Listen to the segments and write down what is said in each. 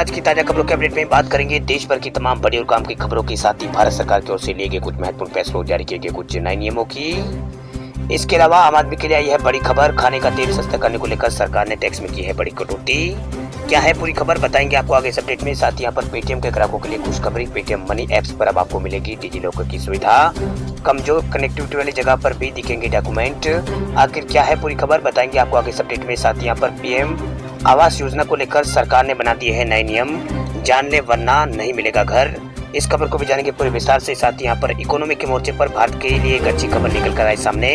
आज की ताजा खबरों के अपडेट में बात करेंगे देश भर की तमाम बड़ी और काम की खबरों के साथ ही भारत सरकार की ओर से लिए गए कुछ महत्वपूर्ण फैसलों, जारी किए गए कुछ नए नियमों की। इसके अलावा आम आदमी के लिए आई है बड़ी खबर, खाने का तेल सस्ता करने को लेकर सरकार ने टैक्स में की है बड़ी कटौती। क्या है पूरी खबर बताएंगे आपको आगे इस अपडेट में। साथ ही यहाँ पर पेटीएम के ग्राहकों के लिए खुशखबरी, पेटीएम मनी ऐप्स पर अब आपको मिलेगी डिजी लॉकर की सुविधा। कमजोर कनेक्टिविटी वाली जगह पर भी दिखेंगे डॉक्यूमेंट। आखिर क्या है पूरी खबर बताएंगे आपको आगे इस अपडेट में। साथ ही यहाँ पर पीएम आवास योजना को लेकर सरकार ने बना दिए हैं नए नियम, जान ले वरना नहीं मिलेगा घर। इस खबर को भी जानेंगे पूरे विस्तार से। साथ ही यहाँ पर इकोनॉमी के मोर्चे पर भारत के लिए एक अच्छी खबर निकल कर आई सामने,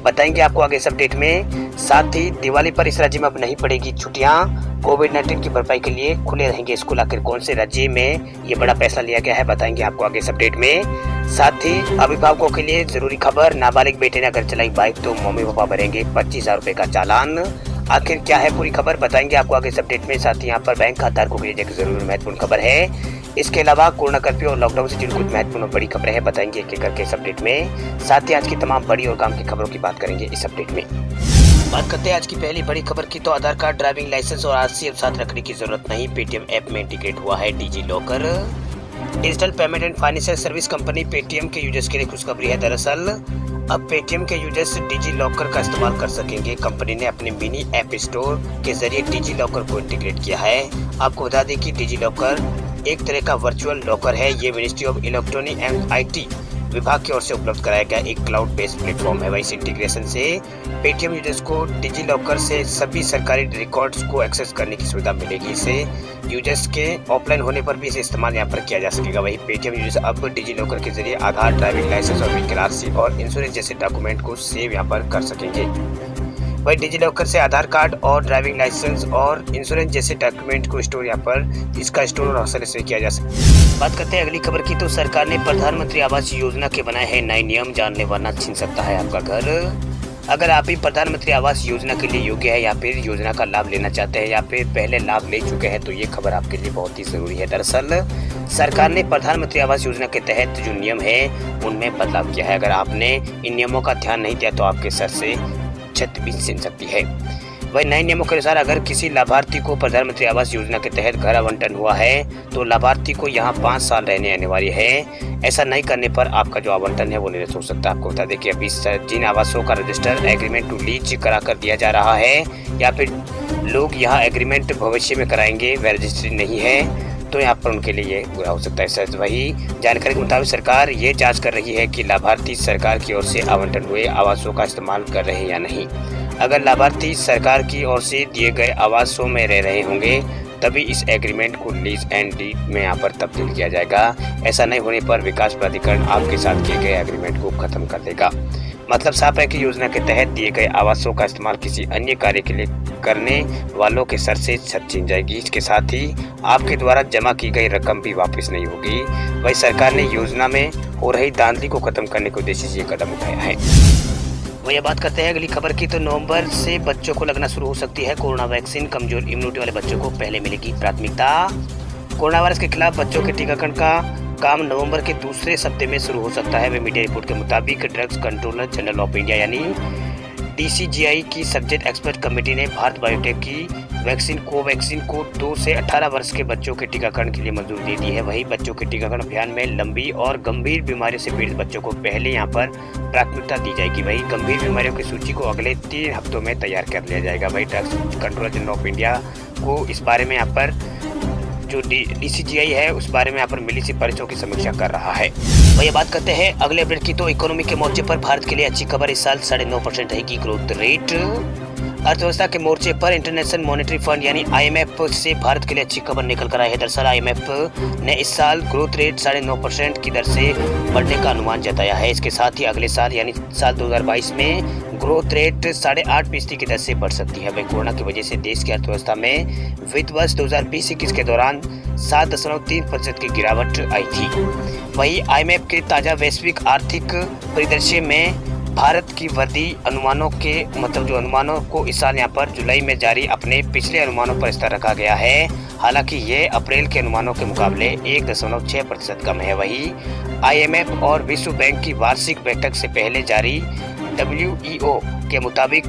बताएंगे आपको आगे इस अपडेट में। साथ ही दिवाली पर इस राज्य में अब नहीं पड़ेगी छुट्टियां, कोविड-19 की भरपाई के लिए खुले रहेंगे स्कूल। आखिर कौन से राज्य में ये बड़ा फैसला लिया गया है बताएंगे आपको आगे इस अपडेट में। साथ ही अभिभावकों के लिए जरूरी खबर, नाबालिग बेटे ने अगर चलाई बाइक तो मम्मी पापा भरेंगे 25,000 रुपए का चालान। आखिर क्या है पूरी खबर बताएंगे आपको आगे इस अपडेट में। साथ ही यहाँ पर बैंक खाताधारकों के लिए एक जरूरी महत्वपूर्ण खबर है। इसके अलावा कोरोना कर्फ्यू और लॉकडाउन से जुड़ी कुछ महत्वपूर्ण बड़ी खबरें हैं, बताएंगे एक एक करके इस अपडेट में। साथ ही आज की तमाम बड़ी और काम की खबरों की बात करेंगे इस अपडेट में। बात करते हैं आज की पहली बड़ी खबर की, तो आधार कार्ड, ड्राइविंग लाइसेंस और आरसी अब साथ रखने की जरूरत नहीं, पेटीएम ऐप में इंटीग्रेट हुआ है DigiLocker. Digital payment and financial service company Paytm के यूजर्स के लिए खुशखबरी है। दरअसल अब पेटीएम के यूजर्स डिजी लॉकर का इस्तेमाल कर सकेंगे। कंपनी ने अपने मिनी ऐप स्टोर के जरिए डिजी लॉकर को इंटीग्रेट किया है। आपको बता दें कि डिजी लॉकर एक तरह का वर्चुअल लॉकर है। ये ministry of electronic and IT विभाग की ओर से उपलब्ध कराया गया एक क्लाउड बेस्ड प्लेटफॉर्म है। इस इंटीग्रेशन से पेटीएम यूजर्स को डिजी लॉकर से सभी सरकारी रिकॉर्ड्स को एक्सेस करने की सुविधा मिलेगी। इसे यूजर्स के ऑफलाइन होने पर भी इसे इस्तेमाल यहाँ पर किया जा सकेगा। वही पेटीएम यूजर्स अब डिजी लॉकर के जरिए आधार, ड्राइविंग लाइसेंस और व्हीकल आरसी और इंश्योरेंस जैसे डॉक्यूमेंट को सेव यहाँ पर कर सकेंगे। वही डिजी लॉकर से आधार कार्ड और ड्राइविंग लाइसेंस और इंश्योरेंस जैसे डॉक्यूमेंट को स्टोर यहाँ पर इसका स्टोर और आसानी से किया जा सकता है। बात करते हैं अगली खबर की, तो सरकार ने प्रधानमंत्री आवास योजना के बनाए हैं नए नियम, जानने वरना छीन सकता है आपका घर। अगर आप भी प्रधानमंत्री आवास योजना के लिए योग्य है या फिर योजना का लाभ लेना चाहते हैं या फिर पहले लाभ ले चुके हैं तो ये खबर आपके लिए बहुत ही जरूरी है। दरअसल सरकार ने प्रधानमंत्री आवास योजना के तहत जो नियम है उनमें बदलाव किया है। अगर आपने इन नियमों का ध्यान नहीं दिया तो आपके सर से छत भी छीन सकती है। वही नए नियमों के अनुसार अगर किसी लाभार्थी को प्रधानमंत्री आवास योजना के तहत घर आवंटन हुआ है तो लाभार्थी को यहाँ 5 साल रहने अनिवार्य है। ऐसा नहीं करने पर आपका जो आवंटन है वो निरस्त हो सकता है। आपको बता दें कि अभी जिन आवासों का रजिस्टर एग्रीमेंट टू लीज करा कर दिया जा रहा है या फिर लोग यहाँ एग्रीमेंट भविष्य में कराएंगे, वह रजिस्ट्री नहीं है तो यहाँ पर उनके लिए ये बुरा हो सकता है। सर वही जानकारी के मुताबिक सरकार ये जांच कर रही है कि लाभार्थी सरकार की ओर से आवंटन हुए आवासों का इस्तेमाल कर रहे हैं या नहीं। अगर लाभार्थी सरकार की ओर से दिए गए आवासों में रह रहे होंगे तभी इस एग्रीमेंट को लीज एंड डीड में यहाँ पर तब्दील किया जाएगा। ऐसा नहीं होने पर विकास प्राधिकरण आपके साथ किए गए एग्रीमेंट को खत्म कर देगा। मतलब साफ है कि योजना के तहत दिए गए आवासों का इस्तेमाल किसी अन्य कार्य के लिए करने वालों के सर से छत छीन जाएगी। इसके साथ ही आपके द्वारा जमा की गई रकम भी वापस नहीं होगी। वही सरकार ने योजना में हो रही धांधली को खत्म करने के उद्देश्य से ये कदम उठाया है। वही बात करते हैं अगली खबर की, तो नवंबर से बच्चों को लगना शुरू हो सकती है कोरोना वैक्सीन। कमजोर इम्यूनिटी वाले बच्चों को पहले मिलेगी प्राथमिकता। कोरोना वायरस के खिलाफ बच्चों के टीकाकरण का काम नवंबर के दूसरे सप्ताह में शुरू हो सकता है। वे मीडिया रिपोर्ट के मुताबिक drugs controller general of India यानी DCGI की सब्जेक्ट एक्सपर्ट कमेटी ने भारत बायोटेक की वैक्सीन कोवैक्सीन को 2 से 18 वर्ष के बच्चों के टीकाकरण के लिए मंजूरी दे दी है। वही बच्चों के टीकाकरण अभियान में लंबी और गंभीर बीमारियों से पीड़ित बच्चों को पहले यहाँ पर प्राथमिकता दी जाएगी। वही गंभीर बीमारियों की सूची को अगले 3 हफ्तों में तैयार कर लिया जाएगा। वही drugs controller general of India को इस बारे में यहाँ पर जो DCGI है उस बारे में यहाँ पर मिली सिफारिशों की समीक्षा कर रहा है। वही बात करते हैं अगले अपडेट की, तो इकोनॉमी के मोर्चे पर भारत के लिए अच्छी खबर, इस साल 9.5% रहेगी ग्रोथ रेट। अर्थव्यवस्था के मोर्चे पर इंटरनेशनल मॉनेटरी फंड यानी IMF से भारत के लिए अच्छी खबर निकल कर आई है। दरअसल IMF ने इस साल ग्रोथ रेट 9.5% की दर से बढ़ने का अनुमान जताया है। इसके साथ ही अगले साल यानी साल 2022 में ग्रोथ रेट 8.5% की दर से बढ़ सकती है। वही कोरोना की वजह से देश की अर्थव्यवस्था में वित्त वर्ष 2020-21 के दौरान 7.3% की गिरावट आई थी। वही IMF के ताज़ा वैश्विक आर्थिक परिदृश्य में भारत की वृद्धि अनुमानों को इस साल यहाँ पर जुलाई में जारी अपने पिछले अनुमानों पर स्थिर रखा गया है। हालांकि ये अप्रैल के अनुमानों के मुकाबले 1.6% कम है। वही IMF और विश्व बैंक की वार्षिक बैठक से पहले जारी WEO के मुताबिक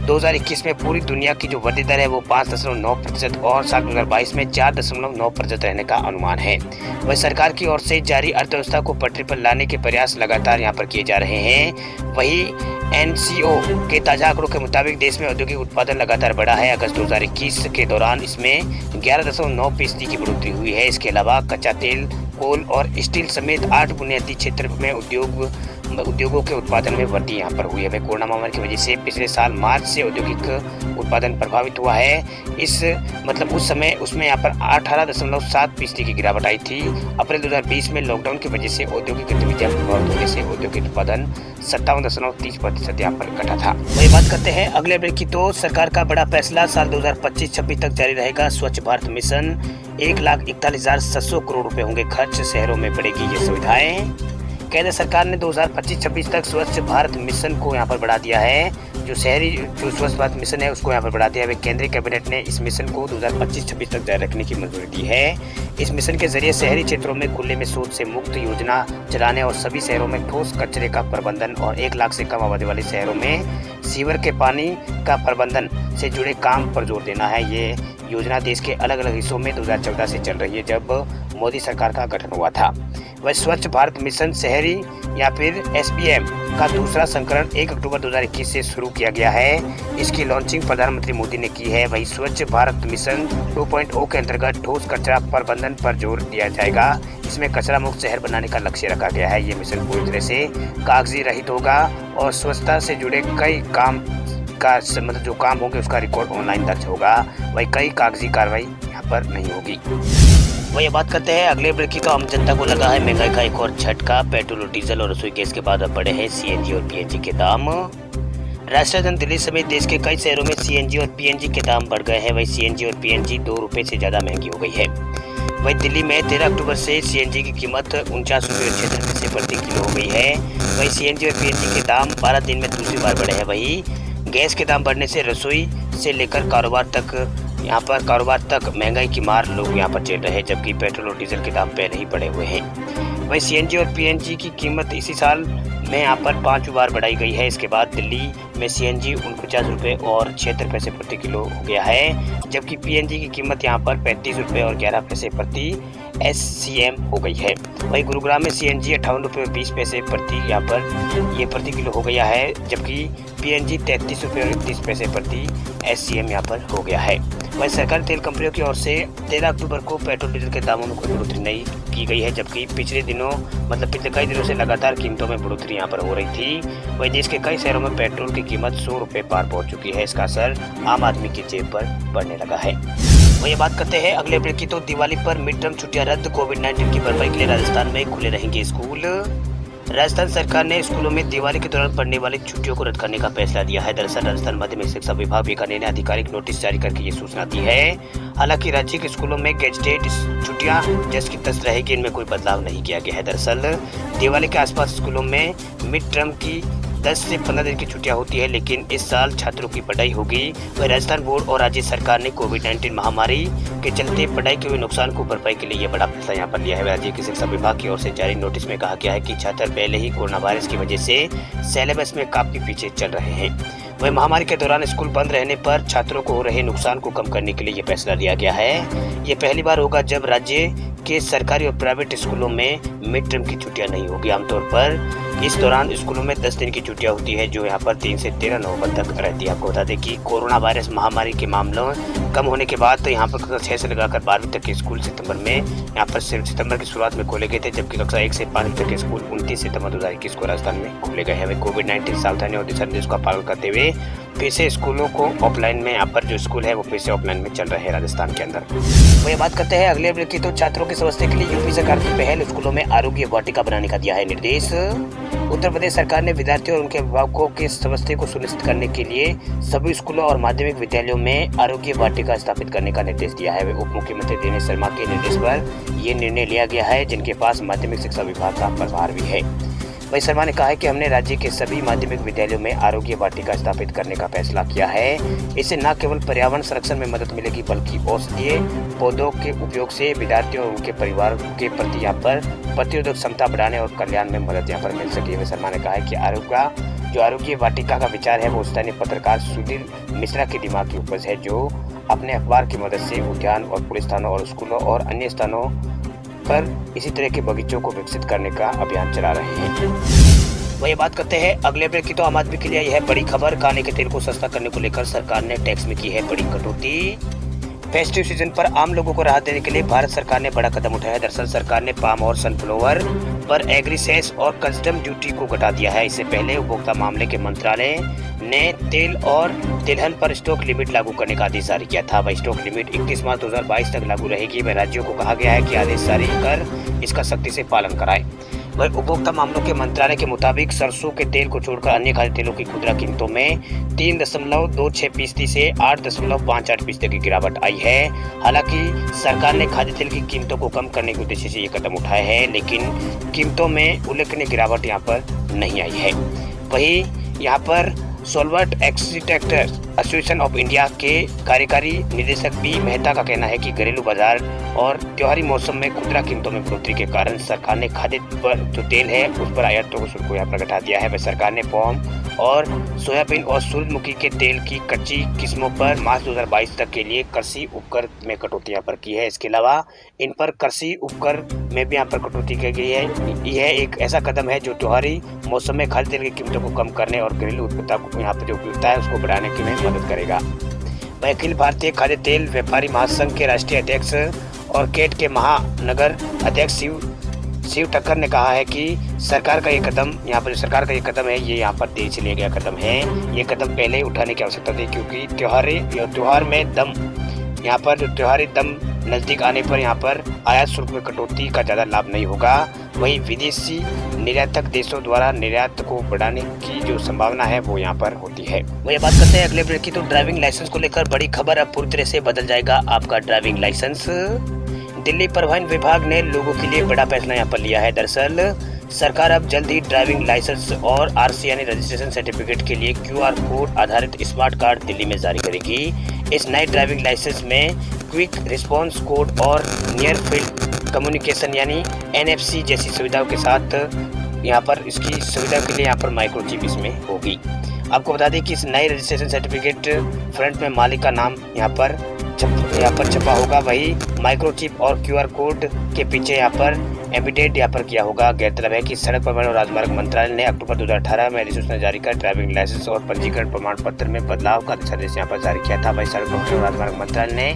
2021 में पूरी दुनिया की जो वृद्धि दर है वो 5.9% और साल 2022 में 4.9% रहने का अनुमान है। वही सरकार की ओर से जारी अर्थव्यवस्था को पटरी पर लाने के प्रयास लगातार यहाँ पर किए जा रहे हैं। वही एनसीओ के ताजा आंकड़ों के मुताबिक देश में औद्योगिक उत्पादन लगातार बढ़ा है। अगस्त 2021 के दौरान इसमें 11.9% की बढ़ोतरी हुई है। इसके अलावा कच्चा तेल, कोल और स्टील समेत 8 बुनियादी क्षेत्र में उद्योगों के उत्पादन में वृद्धि यहाँ पर हुई है। कोरोना महामारी की वजह से पिछले साल मार्च से औद्योगिक उत्पादन प्रभावित हुआ है। इस मतलब उस समय उसमें यहाँ पर 18.7% की गिरावट आई थी। अप्रैल 2020 में लॉकडाउन की वजह से औद्योगिक गतिविधियां प्रभावित होने से औद्योगिक उत्पादन 57.30% यहाँ पर घटा था। वही बात करते हैं अगले ब्रेक की। तो सरकार का बड़ा फैसला, साल 2025-26 तक जारी रहेगा स्वच्छ भारत मिशन। 1,41,700 करोड़ रुपए होंगे खर्च, शहरों में बढ़ेगी ये सुविधाएं। केंद्र सरकार ने 2025-26 तक स्वच्छ भारत मिशन को यहाँ पर बढ़ा दिया है। जो स्वच्छ भारत मिशन है उसको यहाँ पर बढ़ा दिया है। केंद्रीय कैबिनेट ने इस मिशन को 2025-26 तक जारी रखने की मंजूरी दी है। इस मिशन के जरिए शहरी क्षेत्रों में खुले में शौच से मुक्त योजना चलाने और सभी शहरों में ठोस कचरे का प्रबंधन और 1 लाख से कम आबादी वाले शहरों में सीवर के पानी का प्रबंधन से जुड़े काम पर जोर देना है। ये योजना देश के अलग अलग हिस्सों में 2014 से चल रही है, जब मोदी सरकार का गठन हुआ था। वह स्वच्छ भारत मिशन शहरी या फिर SBM का दूसरा संस्करण 1 अक्टूबर 2021 से शुरू किया गया है। इसकी लॉन्चिंग प्रधानमंत्री मोदी ने की है। वही स्वच्छ भारत मिशन 2.0 के अंतर्गत ठोस कचरा प्रबंधन पर जोर दिया जाएगा। इसमें कचरा मुक्त शहर बनाने का लक्ष्य रखा गया है। ये मिशन पूरी तरह से कागजी रहित होगा और स्वच्छता से जुड़े कई काम का मतलब जो काम होंगे उसका रिकॉर्ड ऑनलाइन दर्ज होगा। वही कई कागजी कार्रवाई यहाँ पर नहीं होगी। वही बात करते हैं अगले ब्रेक की। तो आम जनता को लगा है महंगाई का एक और झटका। पेट्रोल और डीजल और रसोई गैस के बाद अब बढ़े हैं CNG और PNG के दाम। राजधानी दिल्ली समेत देश के कई शहरों में CNG और PNG के दाम बढ़ गए हैं। वही CNG और PNG 2 रुपए से ज्यादा महंगी हो गई है। वही दिल्ली में 13 अक्टूबर से CNG की कीमत 49 रुपये और 76 पैसे प्रति किलो हो गई है। वही CNG और PNG के दाम 12 दिन में दूसरी बार बढ़े हैं। वही गैस के दाम बढ़ने से रसोई से लेकर कारोबार तक महंगाई की मार लोग यहाँ पर झेल रहे हैं, जबकि पेट्रोल और डीजल के दाम पहले ही बढ़े हुए हैं। वही CNG और PNG की कीमत इसी साल में यहाँ पर 5 बार बढ़ाई गई है। इसके बाद दिल्ली में CNG 49 रुपये और 76 पैसे प्रति किलो हो गया है, जबकि PNG की कीमत यहाँ पर 35 रुपये और 11 पैसे प्रति SCM हो गई है। वही गुरुग्राम में CNG 58 रुपये और 20 पैसे प्रति किलो हो गया है, जबकि PNG 33 रुपये और 31 पैसे प्रति SCM यहाँ पर हो गया है। वही सरकारी तेल कंपनियों की ओर से 13 अक्टूबर को पेट्रोल डीजल के दामों में कोई बढ़ोतरी नहीं की गई है, जबकि पिछले कई दिनों से लगातार कीमतों में बढ़ोतरी यहाँ पर हो रही थी। वही देश के कई शहरों में पेट्रोल की कीमत 100 रुपये पार पहुँच चुकी है। इसका असर आम आदमी की जेब पर पड़ने लगा है। वही बात करते हैं अगले ब्रेक की। तो दिवाली पर मिड टर्म छुट्टियां रद्द, कोविड-19 की भरपाई के लिए राजस्थान में खुले रहेंगे स्कूल। राजस्थान सरकार ने स्कूलों में दिवाली के दौरान पड़ने वाली छुट्टियों को रद्द करने का फैसला दिया है। दरअसल राजस्थान माध्यमिक शिक्षा विभाग बीकानेर ने आधिकारिक नोटिस जारी करके ये सूचना दी है। हालांकि राज्य के स्कूलों में गेजेटेड छुट्टियां जैसे की तस रहेगी, इनमें कोई बदलाव नहीं किया गया है। दरअसल दिवाली के आसपास स्कूलों में मिड टर्म की 10 से 15 दिन की छुट्टियां होती है, लेकिन इस साल छात्रों की पढ़ाई होगी। वह राजस्थान बोर्ड और राज्य सरकार ने कोविड-19 महामारी के चलते पढ़ाई के हुए नुकसान को भरपाई के लिए यह बड़ा फैसला यहाँ पर लिया है। राज्य की शिक्षा विभाग की ओर से जारी नोटिस में कहा गया है कि छात्र पहले ही कोरोना वायरस की वजह से सिलेबस में काफी पीछे चल रहे हैं। वही महामारी के दौरान स्कूल बंद रहने पर छात्रों को हो रहे नुकसान को कम करने के लिए यह फैसला लिया गया है। ये पहली बार होगा जब राज्य के सरकारी और प्राइवेट स्कूलों में मिड टर्म की छुट्टियां नहीं होगी। आमतौर पर इस दौरान स्कूलों में 10 दिन की छुट्टियां होती है, जो यहाँ पर 3 से 13 नवंबर तक रहती है। आपको बता दें कि कोरोना वायरस महामारी के मामलों कम होने के बाद तो यहाँ पर कक्षा 6 से लगाकर 12वीं तक के स्कूल सितंबर में यहाँ पर सितंबर की शुरुआत में खोले गए थे, जबकि कक्षा 1 से 5वीं तक के स्कूल 29 सितंबर 2021 को राजस्थान में खोले गए हैं। कोविड-19 सावधानी और दिशा निर्देश का पालन करते हुए फिर से स्कूलों को ऑफलाइन में यहाँ पर जो स्कूल है वो फिर से ऑफलाइन में चल रहे हैं राजस्थान के अंदर। वही बात करते हैं अगले ब्रेक की। तो छात्रों की समस्या के लिए यूपी सरकार की पहल, स्कूलों में आरोग्य वाटिका बनाने का दिया है निर्देश। उत्तर प्रदेश सरकार ने विद्यार्थियों और उनके अभिभावकों के स्वास्थ्य को सुनिश्चित करने के लिए सभी स्कूलों और माध्यमिक विद्यालयों में आरोग्य वाटिका स्थापित करने का निर्देश दिया है। उप मुख्यमंत्री दिनेश शर्मा के निर्देश पर यह निर्णय लिया गया है, जिनके पास माध्यमिक शिक्षा विभाग का प्रभार भी है। वही शर्मा ने कहा है कि हमने राज्य के सभी माध्यमिक विद्यालयों में आरोग्य वाटिका स्थापित करने का फैसला किया है। इससे न केवल पर्यावरण संरक्षण में मदद मिलेगी, बल्कि औषधीय पौधों के उपयोग से विद्यार्थियों और उनके परिवार के प्रति यहाँ पर प्रतिरोधक क्षमता बढ़ाने और कल्याण में मदद यहाँ पर मिल सके। वही शर्मा ने कहा है कि आरोग्य जो आरोग्य वाटिका का विचार है वो स्थानीय पत्रकार सुधीर मिश्रा के दिमाग की उपज है, जो अपने अखबार की मदद से उद्यान और पुलिस थानों और स्कूलों और अन्य स्थानों पर इसी तरह के बगीचों को विकसित करने का अभियान चला रहे हैं। वही बात करते हैं अगले अपडेट की, तो आम आदमी के लिए यह बड़ी खबर। खाने के तेल को सस्ता करने को लेकर सरकार ने टैक्स में की है बड़ी कटौती। फेस्टिव सीजन पर आम लोगों को राहत देने के लिए भारत सरकार ने बड़ा कदम उठाया है। दरअसल सरकार ने पाम और सनफ्लावर पर एग्री सेस और कस्टम ड्यूटी को घटा दिया है। इससे पहले उपभोक्ता मामले के मंत्रालय ने तेल और तिलहन पर स्टॉक लिमिट लागू करने का आदेश जारी किया था। वह स्टॉक लिमिट 31 मार्च 2022 तक लागू रहेगी। वह राज्यों को कहा गया है कि आदेश जारी कर इसका सख्ती से पालन कराए। वह उपभोक्ता मामलों के मंत्रालय के मुताबिक सरसों के तेल को छोड़कर अन्य खाद्य तेलों की खुदरा कीमतों में 3.26% से 8.58% की गिरावट आई है। हालांकि सरकार ने खाद्य तेल की कीमतों को कम करने के उद्देश्य से ये कदम उठाया है, लेकिन कीमतों में उल्लेखनीय गिरावट यहाँ पर नहीं आई है। वहीं यहाँ पर सोलवर्ट एक्सट्रैक्टर्स एसोसिएशन ऑफ इंडिया के कार्यकारी निदेशक बी मेहता का कहना है कि घरेलू बाजार और त्योहारी मौसम में खुदरा कीमतों में बढ़ोतरी के कारण सरकार ने खाद्य पर जो तेल है उस पर आयातों को शुल्क यहाँ पर घटा दिया है। वह सरकार ने पॉम और सोयाबीन और सूरजमुखी के तेल की कच्ची किस्मों पर मार्च 2022 तक के लिए कृषि उपकर में कटौती यहाँ पर की है। इसके अलावा इन पर कृषि उपकर में भी यहाँ पर कटौती की गई है। यह एक ऐसा कदम है जो त्योहारी मौसम में खाद्य तेल की कीमतों को कम करने और घरेलू उपभोक्ता को यहाँ पर जो उपयोगिता है उसको बढ़ाने की में मदद करेगा। वह अखिल भारतीय खाद्य तेल व्यापारी महासंघ के राष्ट्रीय अध्यक्ष और केट के महानगर अध्यक्ष शिव ठक्कर ने कहा है कि सरकार का ये कदम है ये यहाँ पर तेजी से लिया गया कदम है। ये कदम पहले ही उठाने की आवश्यकता थी, क्योंकि त्योहार में दम यहाँ पर जो त्योहारी दम नजदीक आने पर यहाँ पर आयात शुल्क में कटौती का ज्यादा लाभ नहीं होगा। वहीं विदेशी निर्यातक देशों द्वारा निर्यात को बढ़ाने की जो संभावना है वो यहाँ पर होती है। वही बात करते हैं अगले ब्रेक की, तो ड्राइविंग लाइसेंस को लेकर बड़ी खबर। अब पूरी तरह से बदल जाएगा आपका ड्राइविंग लाइसेंस। दिल्ली परिवहन विभाग ने लोगों के लिए बड़ा फैसला यहाँ पर लिया है। दरअसल सरकार अब जल्द ही ड्राइविंग लाइसेंस और आरसी यानी रजिस्ट्रेशन सर्टिफिकेट के लिए क्यूआर कोड आधारित स्मार्ट कार्ड दिल्ली में जारी करेगी। इस नए ड्राइविंग लाइसेंस में क्विक रिस्पॉन्स कोड और नियर फील्ड कम्युनिकेशन यानी एनएफसी जैसी सुविधाओं के साथ यहाँ पर इसकी सुविधा के लिए यहाँ पर माइक्रोचिप इसमें होगी। आपको बता दें कि इस नए रजिस्ट्रेशन सर्टिफिकेट फ्रंट में मालिक का नाम यहाँ पर छपा होगा। वही माइक्रोचिप और क्यूआर कोड के पीछे यहाँ पर एम्बेडेड यहाँ पर किया होगा। गौरतलब है कि सड़क परिवहन और राजमार्ग मंत्रालय ने अक्टूबर 2018 में अधिसूचना जारी कर ड्राइविंग लाइसेंस और पंजीकरण प्रमाण पत्र में बदलाव का दिशानिर्देश यहाँ पर जारी किया था। वही सड़क परिवहन और राजमार्ग मंत्रालय ने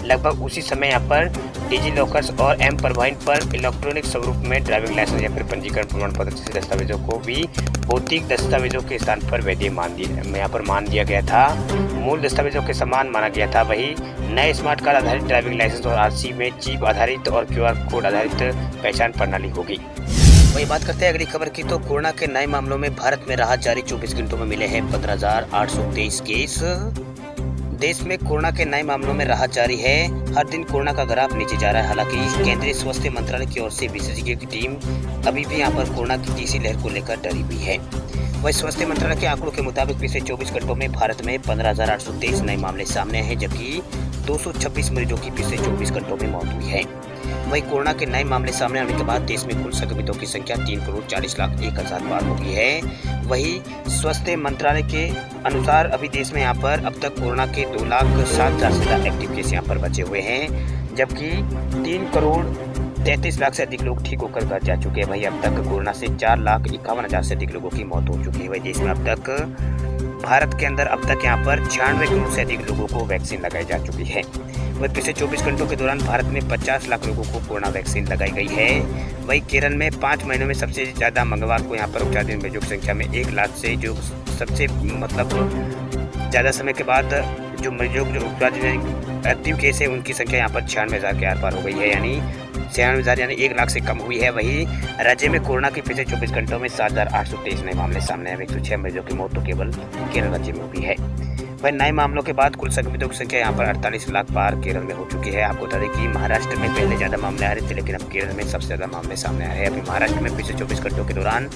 लगभग उसी समय यहाँ पर डिजी लॉकर्स और एम परिवहन पर इलेक्ट्रॉनिक स्वरूप में ड्राइविंग लाइसेंस या फिर पंजीकरण प्रमाण पत्र जैसे दस्तावेजों को भी भौतिक दस्तावेजों के स्थान पर वैध मान दिया गया था, मूल दस्तावेजों के समान माना गया था। वही नए स्मार्ट कार्ड आधारित ड्राइविंग लाइसेंस और आरसी में चिप आधारित और क्यूआर कोड आधारित पहचान प्रणाली होगी। वही बात करते हैं अगली खबर की, तो कोरोना के नए मामलों में भारत में राहत जारी। 24 घंटों में मिले हैं 15,823 केस। देश में कोरोना के नए मामलों में राहत जारी है। हर दिन कोरोना का ग्राफ नीचे जा रहा है। हालांकि केंद्रीय स्वास्थ्य मंत्रालय की ओर से विशेषज्ञों की टीम अभी भी यहाँ पर कोरोना की तीसरी लहर को लेकर डरी हुई है। वही स्वास्थ्य मंत्रालय के आंकड़ों के मुताबिक पिछले 24 घंटों में भारत में 15,823 नए मामले सामने आए हैं, जबकि 226 मरीजों की पिछले 24 घंटों में मौत हुई है। वही कोरोना के नए मामले सामने आने के बाद देश में कुल संक्रमितों की संख्या 3,40,01,000 पार हो गई है। वही स्वास्थ्य मंत्रालय के अनुसार अभी देश में यहाँ पर अब तक कोरोना के 2,07,000 से ज्यादा एक्टिव केस यहाँ पर बचे हुए हैं, जबकि 3,33,00,000 से अधिक लोग ठीक होकर घर जा चुके हैं। वही अब तक कोरोना से 4,51,000 से अधिक लोगों की मौत हो चुकी है। वही देश में अब तक भारत के अंदर अब तक यहाँ पर 96 करोड़ से अधिक लोगों को वैक्सीन लगाई जा चुकी है। वही पिछले 24 घंटों के दौरान भारत में 50 लाख लोगों को कोरोना वैक्सीन लगाई गई है। वही केरल में 5 महीनों में सबसे ज़्यादा मंगलवार को यहाँ पर उपचाराधीन मरीजों की संख्या में 1 लाख से जो सबसे ज़्यादा समय के बाद जो मरीजों जो उपचाराधीन एक्टिव केस है उनकी संख्या यहाँ पर 96,000 के आर पार हो गई है, यानी 96,000 यानी 1 लाख से कम हुई है। वही राज्य में कोरोना के पिछले 24 घंटों में 7,823 नए मामले सामने आए। 106 मरीजों की मौत तो केवल केरल राज्य में हुई है। वही नए मामलों के बाद कुल संक्रमितों की संख्या यहाँ पर 48 लाख पार केरल में हो चुकी है। आपको बता दें कि महाराष्ट्र में पहले ज़्यादा मामले आ रहे थे, लेकिन अब केरल में सबसे ज़्यादा मामले सामने आए हैं। अभी महाराष्ट्र में पिछले 24 घंटों के दौरान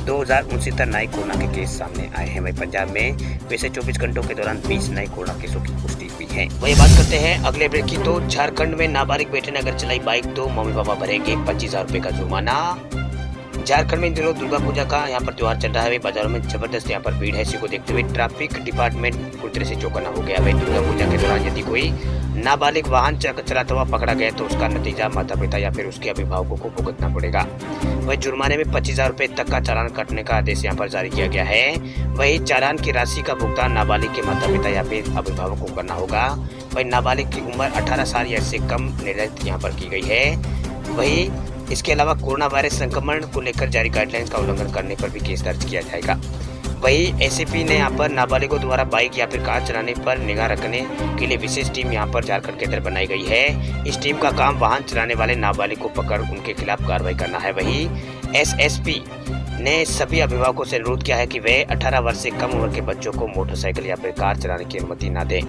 2,069 नए कोरोना के केस सामने आए हैं। वही पंजाब में पिछले 24 घंटों के दौरान 20 नए कोरोना केसों की पुष्टि हुई है। वही बात करते हैं अगले ब्रेक की, तो झारखंड में नाबालिग बेटे ने अगर चलाई बाइक तो मम्मी पापा भरेंगे 25,000 रुपये का जुर्माना। झारखंड में इन दिनों दुर्गा पूजा का यहाँ पर त्योहार चल रहा है। वही बाजारों में जबरदस्त यहाँ पर भीड़ है। इसी को देखते हुए ट्रैफिक डिपार्टमेंट पूरी तरह से चौकन्ना हो गया। वही दुर्गा पूजा के दौरान यदि कोई नाबालिग वाहन चलाता हुआ पकड़ा गया तो उसका नतीजा माता पिता या फिर उसके अभिभावकों को भुगतना पड़ेगा। वही जुर्माने में 25,000 रुपए तक का चालान काटने का आदेश यहाँ पर जारी किया गया है। वही चालान की राशि का भुगतान नाबालिग के माता पिता या फिर अभिभावकों को करना होगा। वही नाबालिग की उम्र 18 साल या इससे कम निर्धारित यहाँ पर की गई है। वही इसके अलावा कोरोना वायरस संक्रमण को लेकर जारी गाइडलाइंस का उल्लंघन करने पर भी केस दर्ज किया जाएगा। वही एसीपी ने यहाँ पर नाबालिगों द्वारा बाइक या फिर कार चलाने पर निगाह रखने के लिए विशेष टीम यहाँ पर झारखंड के अंदर बनाई गई है। इस टीम का काम वाहन चलाने वाले नाबालिग को पकड़ उनके खिलाफ कार्रवाई करना है। वही एसएसपी ने सभी अभिभावकों से अनुरोध किया है कि वे 18 वर्ष से कम उम्र के बच्चों को मोटरसाइकिल या फिर कार चलाने की अनुमति न दें।